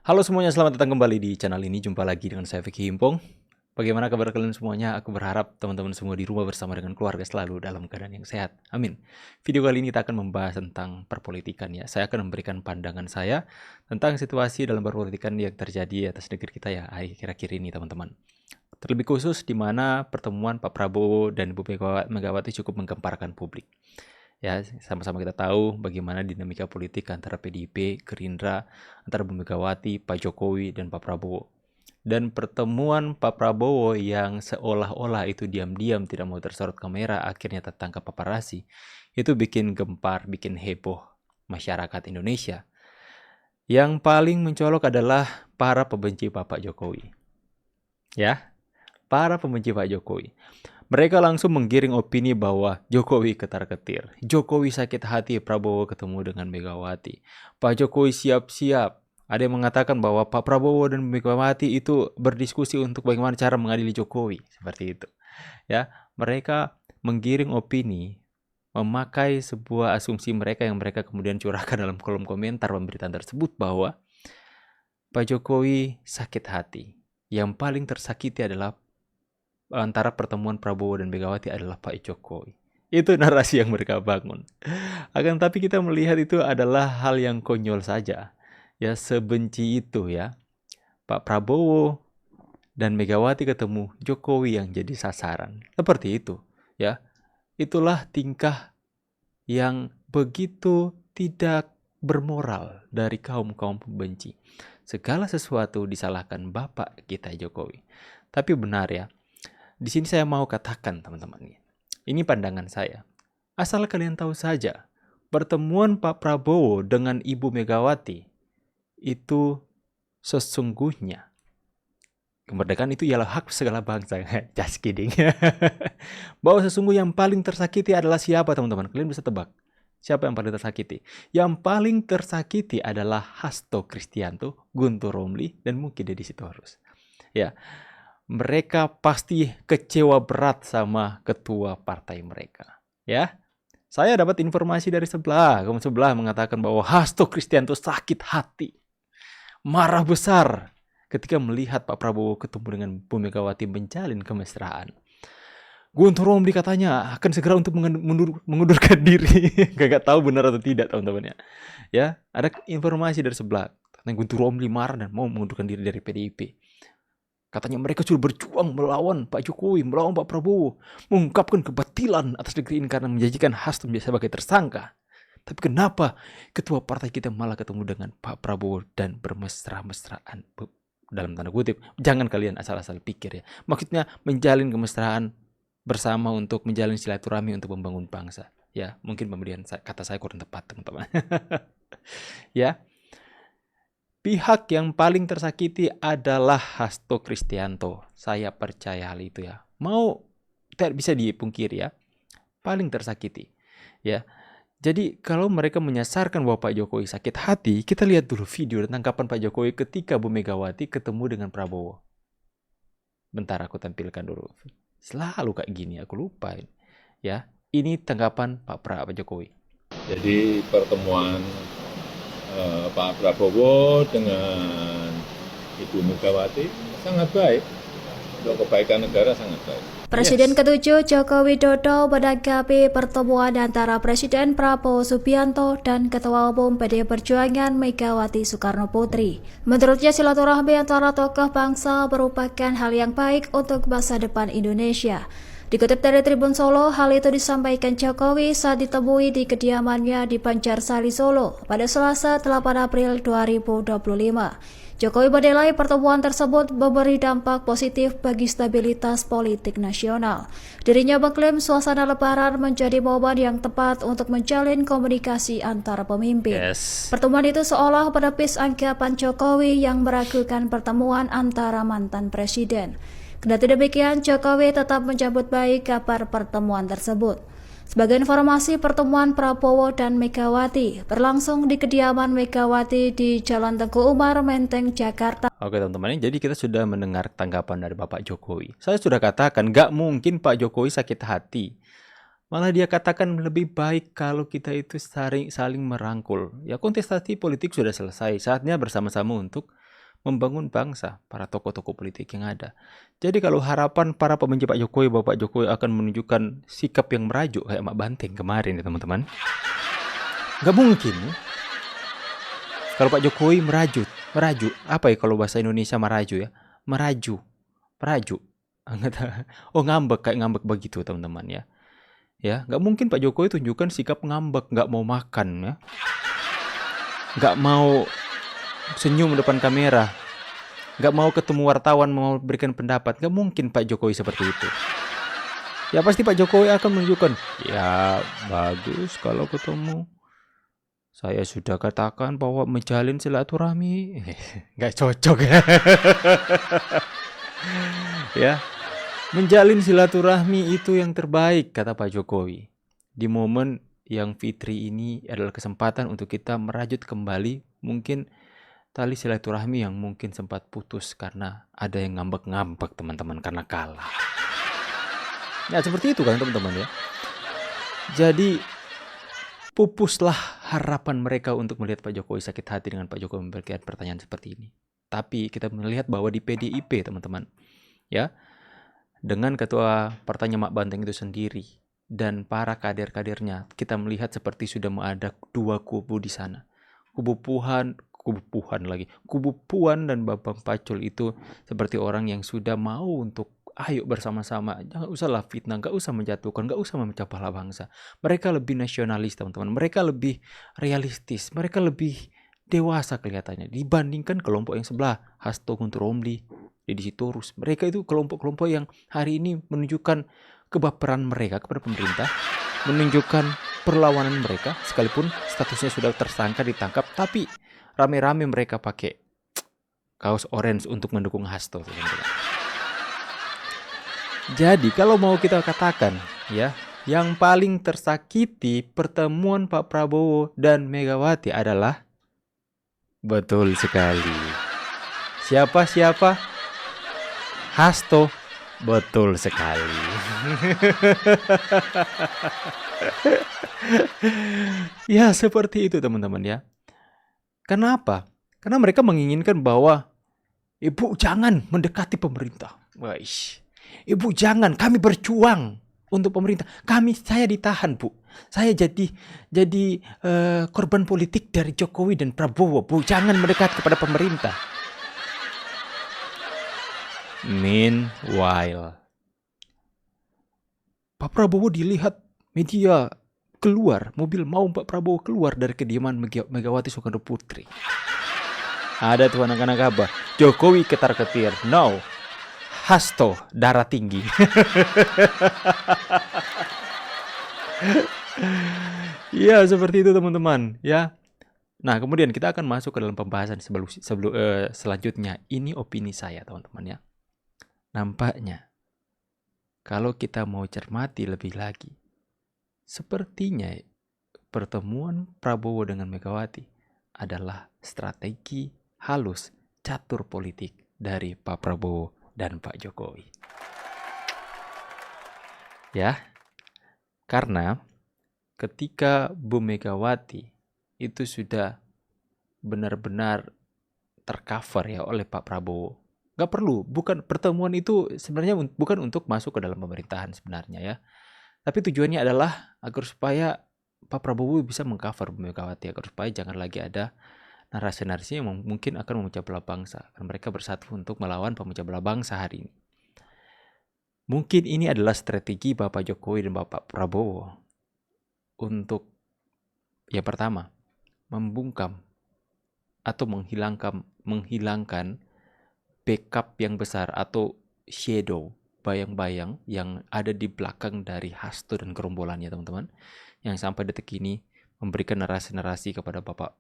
Halo semuanya, selamat datang kembali di channel ini. Jumpa lagi dengan saya Vicky Himpong. Bagaimana kabar kalian semuanya? Aku berharap teman-teman semua di rumah bersama dengan keluarga selalu dalam keadaan yang sehat. Amin. Video kali ini kita akan membahas tentang perpolitikan ya. Saya akan memberikan pandangan saya tentang situasi dalam perpolitikan yang terjadi atas negeri kita ya akhir-akhir ini teman-teman. Terlebih khusus di mana pertemuan Pak Prabowo dan Ibu Megawati cukup menggemparkan publik. Ya, sama-sama kita tahu bagaimana dinamika politik antara PDIP, Gerindra, antara Bu Megawati, Pak Jokowi, dan Pak Prabowo. Dan pertemuan Pak Prabowo yang seolah-olah itu diam-diam tidak mau tersorot kamera, akhirnya tertangkap paparazzi, itu bikin gempar, bikin heboh masyarakat Indonesia. Yang paling mencolok adalah para pembenci Bapak Jokowi. Ya, para pembenci Pak Jokowi. Mereka langsung menggiring opini bahwa Jokowi ketar-ketir. Jokowi sakit hati Prabowo ketemu dengan Megawati. Pak Jokowi siap-siap. Ada yang mengatakan bahwa Pak Prabowo dan Megawati itu berdiskusi untuk bagaimana cara mengadili Jokowi. Seperti itu. Ya, mereka menggiring opini, memakai sebuah asumsi mereka yang mereka kemudian curahkan dalam kolom komentar pemberitaan tersebut bahwa Pak Jokowi sakit hati. Yang paling tersakiti adalah antara pertemuan Prabowo dan Megawati adalah Pak Jokowi. Itu narasi yang mereka bangun. Akan tapi kita melihat itu adalah hal yang konyol saja. Ya, sebenci itu ya. Pak Prabowo dan Megawati ketemu, Jokowi yang jadi sasaran. Seperti itu, ya. Itulah tingkah yang begitu tidak bermoral dari kaum-kaum pembenci. Segala sesuatu disalahkan Bapak kita Jokowi. Tapi benar ya, di sini saya mau katakan teman-teman, ini pandangan saya. Asal kalian tahu saja, pertemuan Pak Prabowo dengan Ibu Megawati itu sesungguhnya kemerdekaan itu ialah hak segala bangsa. Just kidding. Bahwa sesungguhnya yang paling tersakiti adalah siapa teman-teman? Kalian bisa tebak. Siapa yang paling tersakiti? Yang paling tersakiti adalah Hasto Kristianto, Guntur Romli, dan mungkin Deddy Sitorus. Ya. Mereka pasti kecewa berat sama ketua partai mereka. Ya, saya dapat informasi dari kaum sebelah mengatakan bahwa Hasto Kristianto sakit hati, marah besar ketika melihat Pak Prabowo ketemu dengan Bu Megawati menjalin kemesraan. Guntur Romli katanya akan segera untuk mengundurkan diri. Gak tahu benar atau tidak teman-teman ya. Ya, ada informasi dari sebelah. Guntur Romli marah dan mau mengundurkan diri dari PDIP. Katanya mereka sudah berjuang melawan Pak Jokowi, melawan Pak Prabowo, mengungkapkan kebatilan atas negeri ini karena menjanjikan Hasto sebagai tersangka. Tapi kenapa ketua partai kita malah ketemu dengan Pak Prabowo dan bermesra-mesraan? Dalam tanda kutip, jangan kalian asal-asal pikir ya. Maksudnya menjalin kemesraan bersama untuk menjalin silaturahmi untuk membangun bangsa. Ya, mungkin pemberian kata saya kurang tepat teman-teman. Ya. Pihak yang paling tersakiti adalah Hasto Kristianto. Saya percaya hal itu ya. Tidak bisa dipungkiri ya. Paling tersakiti. Ya. Jadi kalau mereka menyasarkan bahwa Pak Jokowi sakit hati, kita lihat dulu video dan tanggapan Pak Jokowi ketika Bu Megawati ketemu dengan Prabowo. Bentar aku tampilkan dulu. Selalu kayak gini, aku lupa. Ya. Ini tanggapan Pak Jokowi. Jadi pertemuan Pak Prabowo dengan Ibu Megawati sangat baik, untuk kebaikan negara sangat baik. Presiden ke-7 Joko Widodo menanggapi pertemuan antara Presiden Prabowo Subianto dan Ketua Umum PDI Perjuangan Megawati Soekarno Putri. Menurutnya silaturahmi antara tokoh bangsa merupakan hal yang baik untuk masa depan Indonesia. Dikutip dari Tribun Solo, hal itu disampaikan Jokowi saat ditemui di kediamannya di Banjarsari Solo pada Selasa 8 April 2025. Jokowi menilai pertemuan tersebut memberi dampak positif bagi stabilitas politik nasional. Dirinya mengklaim suasana Lebaran menjadi momen yang tepat untuk menjalin komunikasi antara pemimpin. Pertemuan itu seolah menepis anggapan Jokowi yang meragukan pertemuan antara mantan presiden. Kendati demikian, Jokowi tetap menyambut baik kabar pertemuan tersebut. Sebagai informasi, pertemuan Prabowo dan Megawati berlangsung di kediaman Megawati di Jalan Teguh Umar, Menteng, Jakarta. Oke teman-teman, jadi kita sudah mendengar tanggapan dari Bapak Jokowi. Saya sudah katakan, gak mungkin Pak Jokowi sakit hati. Malah dia katakan lebih baik kalau kita itu saling merangkul. Ya kontestasi politik sudah selesai, saatnya bersama-sama untuk membangun bangsa, para tokoh-tokoh politik yang ada. Jadi kalau harapan para pembenci Pak Jokowi, Bapak Jokowi akan menunjukkan sikap yang merajuk kayak Mak Banteng kemarin ya teman-teman. Nggak mungkin. Kalau Pak Jokowi merajuk, apa ya kalau bahasa Indonesia meraju ya? Meraju. Oh ngambek, kayak ngambek begitu teman-teman ya. Ya, nggak mungkin Pak Jokowi tunjukkan sikap ngambek, nggak mau makan ya. Nggak mau senyum depan kamera, nggak mau ketemu wartawan, mau berikan pendapat. Nggak mungkin Pak Jokowi seperti itu. Ya pasti Pak Jokowi akan menunjukkan, ya bagus kalau ketemu. Saya sudah katakan bahwa menjalin silaturahmi. Nggak cocok ya. Ya, menjalin silaturahmi itu yang terbaik, kata Pak Jokowi. Di momen yang fitri ini adalah kesempatan untuk kita merajut kembali mungkin tali silaturahmi yang mungkin sempat putus karena ada yang ngambek-ngambek teman-teman karena kalah. Ya seperti itu kan teman-teman ya. Jadi pupuslah harapan mereka untuk melihat Pak Jokowi sakit hati dengan Pak Jokowi memberikan pertanyaan seperti ini. Tapi kita melihat bahwa di PDIP teman-teman ya, dengan ketua partainya Mak Banteng itu sendiri dan para kader-kadernya, kita melihat seperti sudah ada dua kubu di sana. Kubu Puan dan Bambang Pacul itu seperti orang yang sudah mau untuk ayo bersama-sama, jangan usahlah fitnah, gak usah menjatuhkan, gak usah memecah belah bangsa. Mereka lebih nasionalis teman-teman, mereka lebih realistis, mereka lebih dewasa kelihatannya dibandingkan kelompok yang sebelah, Hasto Guntur Romli, Deddy Sitorus. Mereka itu kelompok-kelompok yang hari ini menunjukkan kebaperan mereka kepada pemerintah, menunjukkan perlawanan mereka, sekalipun statusnya sudah tersangka ditangkap, tapi rame-rame mereka pakai kaos orange untuk mendukung Hasto. Jadi kalau mau kita katakan ya, yang paling tersakiti pertemuan Pak Prabowo dan Megawati adalah, betul sekali, siapa? Hasto. Betul sekali. Ya seperti itu teman-teman ya. Kenapa? Karena mereka menginginkan bahwa Ibu jangan mendekati pemerintah. Waish. Ibu jangan, kami berjuang untuk pemerintah. Saya ditahan, Bu. Saya jadi korban politik dari Jokowi dan Prabowo. Bu, jangan mendekat kepada pemerintah. Meanwhile, Pak Prabowo dilihat media keluar, mobil mau Pak Prabowo keluar dari kediaman Megawati Soekarno Putri. Ada tuh anak-anak apa? Jokowi ketar-ketir. No. Hasto darah tinggi. Ya seperti itu teman-teman ya. Nah kemudian kita akan masuk ke dalam pembahasan selanjutnya. Ini opini saya teman-teman ya. Nampaknya kalau kita mau cermati lebih lagi, sepertinya pertemuan Prabowo dengan Megawati adalah strategi halus catur politik dari Pak Prabowo dan Pak Jokowi. Ya, karena ketika Bu Megawati itu sudah benar-benar tercover ya oleh Pak Prabowo. Gak perlu, bukan pertemuan itu sebenarnya bukan untuk masuk ke dalam pemerintahan sebenarnya ya. Tapi tujuannya adalah agar supaya Pak Prabowo bisa mengcover Bu Megawati, agar supaya jangan lagi ada narasi-narasi yang mungkin akan memecah belah bangsa. Karena mereka bersatu untuk melawan pemecah belah bangsa hari ini. Mungkin ini adalah strategi Bapak Jokowi dan Bapak Prabowo untuk yang pertama, membungkam atau menghilangkan backup yang besar atau shadow, bayang-bayang yang ada di belakang dari Hasto dan gerombolannya teman-teman, yang sampai detik ini memberikan narasi-narasi kepada Bapak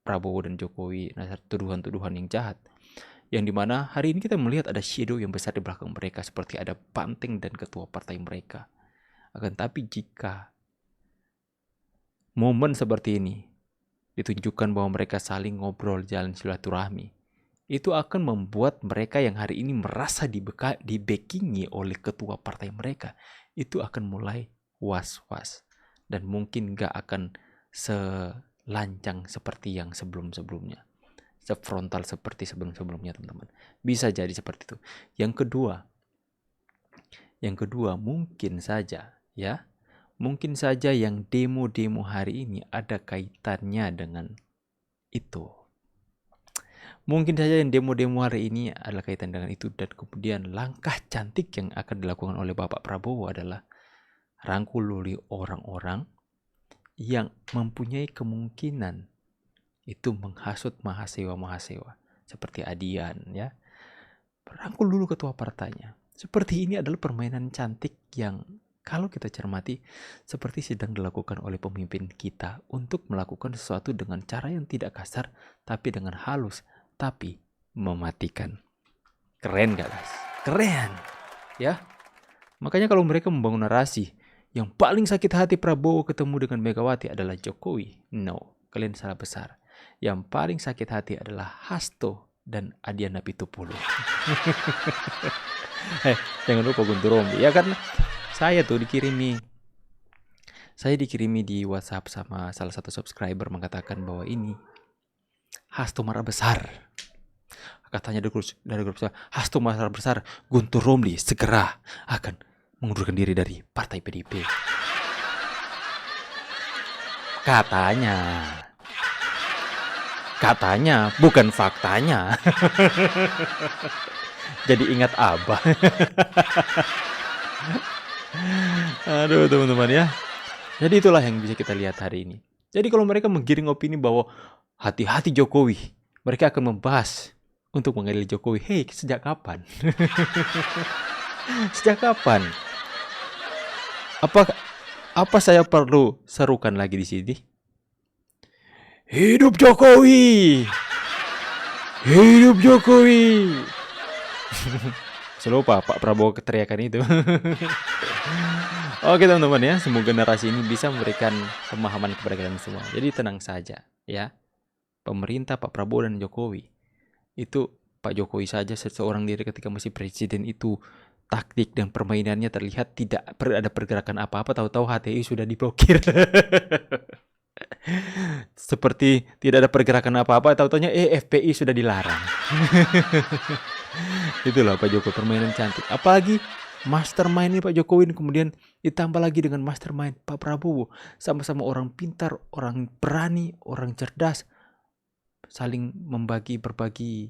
Prabowo dan Jokowi, tuduhan-tuduhan yang jahat, yang dimana hari ini kita melihat ada shadow yang besar di belakang mereka, seperti ada Banteng dan ketua partai mereka. Akan tapi jika momen seperti ini ditunjukkan bahwa mereka saling ngobrol, jalan silaturahmi, itu akan membuat mereka yang hari ini merasa dibackingi oleh ketua partai mereka, itu akan mulai was-was dan mungkin gak akan selancang seperti yang sebelum-sebelumnya. sefrontal seperti sebelum-sebelumnya, teman-teman. Bisa jadi seperti itu. Yang kedua mungkin saja yang demo-demo hari ini ada kaitannya dengan itu. Mungkin saja yang demo-demo hari ini adalah kaitan dengan itu, dan kemudian langkah cantik yang akan dilakukan oleh Bapak Prabowo adalah rangkul orang-orang yang mempunyai kemungkinan itu menghasut mahasiswa seperti Adian, ya. Rangkul dulu ketua partainya. Seperti ini adalah permainan cantik yang kalau kita cermati seperti sedang dilakukan oleh pemimpin kita untuk melakukan sesuatu dengan cara yang tidak kasar tapi dengan halus tapi mematikan. Keren gak, guys? Keren, ya. Makanya kalau mereka membangun narasi yang paling sakit hati Prabowo ketemu dengan Megawati adalah Jokowi, no, kalian salah besar. Yang paling sakit hati adalah Hasto dan Adiana Pitupulu. Jangan lupa Guntur Romli. Ya, karena saya dikirimi di WhatsApp sama salah satu subscriber mengatakan bahwa ini Hasto marah besar. Katanya dari grup saya, Hasto marah besar, Guntur Romli segera akan mengundurkan diri dari partai PDIP. Katanya, bukan faktanya. Jadi ingat Abah. Aduh, teman-teman, ya. Jadi itulah yang bisa kita lihat hari ini. Jadi kalau mereka menggiring opini bahwa hati-hati Jokowi, mereka akan membahas untuk mengadili Jokowi. Hei, sejak kapan? Sejak kapan? Apa saya perlu serukan lagi di sini? Hidup Jokowi! Hidup Jokowi! Selupa Pak Prabowo keteriakan itu. Oke, teman-teman, ya, semoga narasi ini bisa memberikan pemahaman kepada kalian semua. Jadi tenang saja, ya. Pemerintah Pak Prabowo dan Jokowi itu, Pak Jokowi saja seseorang diri ketika masih presiden itu taktik dan permainannya terlihat tidak ada pergerakan apa-apa, tahu-tahu HTI sudah diblokir. Seperti tidak ada pergerakan apa-apa, tahu-tahunya FPI sudah dilarang. Itulah Pak Jokowi, permainan cantik. Apalagi mastermind ini Pak Jokowi, kemudian ditambah lagi dengan mastermind Pak Prabowo. Sama-sama orang pintar, orang berani, orang cerdas, saling berbagi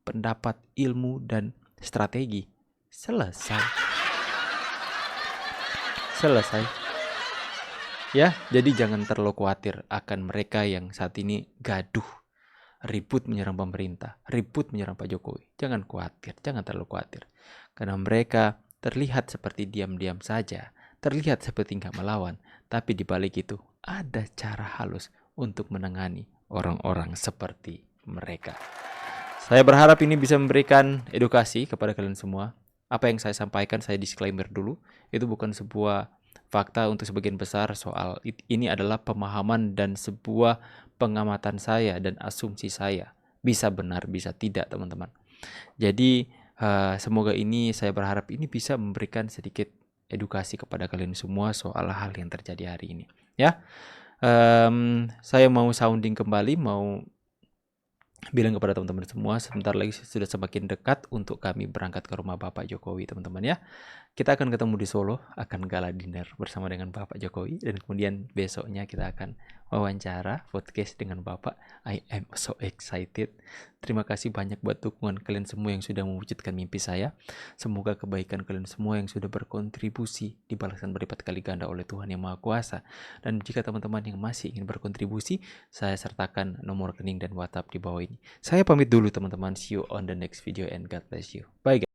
pendapat, ilmu, dan strategi. Selesai. Ya, jadi jangan terlalu khawatir akan mereka yang saat ini gaduh, ribut menyerang pemerintah, ribut menyerang Pak Jokowi. Jangan terlalu khawatir. Karena mereka terlihat seperti diam-diam saja, terlihat seperti nggak melawan, tapi di balik itu ada cara halus untuk menangani orang-orang seperti mereka. Saya berharap ini bisa memberikan edukasi kepada kalian semua. Apa yang saya sampaikan, saya disclaimer dulu, itu bukan sebuah fakta untuk sebagian besar soal ini adalah pemahaman dan sebuah pengamatan saya dan asumsi saya. Bisa benar, bisa tidak, teman-teman. Jadi semoga saya berharap ini bisa memberikan sedikit edukasi kepada kalian semua soal hal yang terjadi hari ini. Ya, saya mau sounding kembali, mau bilang kepada teman-teman semua, sebentar lagi sudah semakin dekat untuk kami berangkat ke rumah Bapak Jokowi, teman-teman, ya. Kita akan ketemu di Solo, akan gala dinner bersama dengan Bapak Jokowi, dan kemudian besoknya kita akan wawancara podcast dengan Bapak. I am so excited. Terima kasih banyak buat dukungan kalian semua yang sudah mewujudkan mimpi saya. Semoga kebaikan kalian semua yang sudah berkontribusi dibalaskan berlipat kali ganda oleh Tuhan Yang Maha Kuasa. Dan jika teman-teman yang masih ingin berkontribusi, saya sertakan nomor rekening dan WhatsApp di bawah ini. Saya pamit dulu, teman-teman. See you on the next video and God bless you. Bye, guys.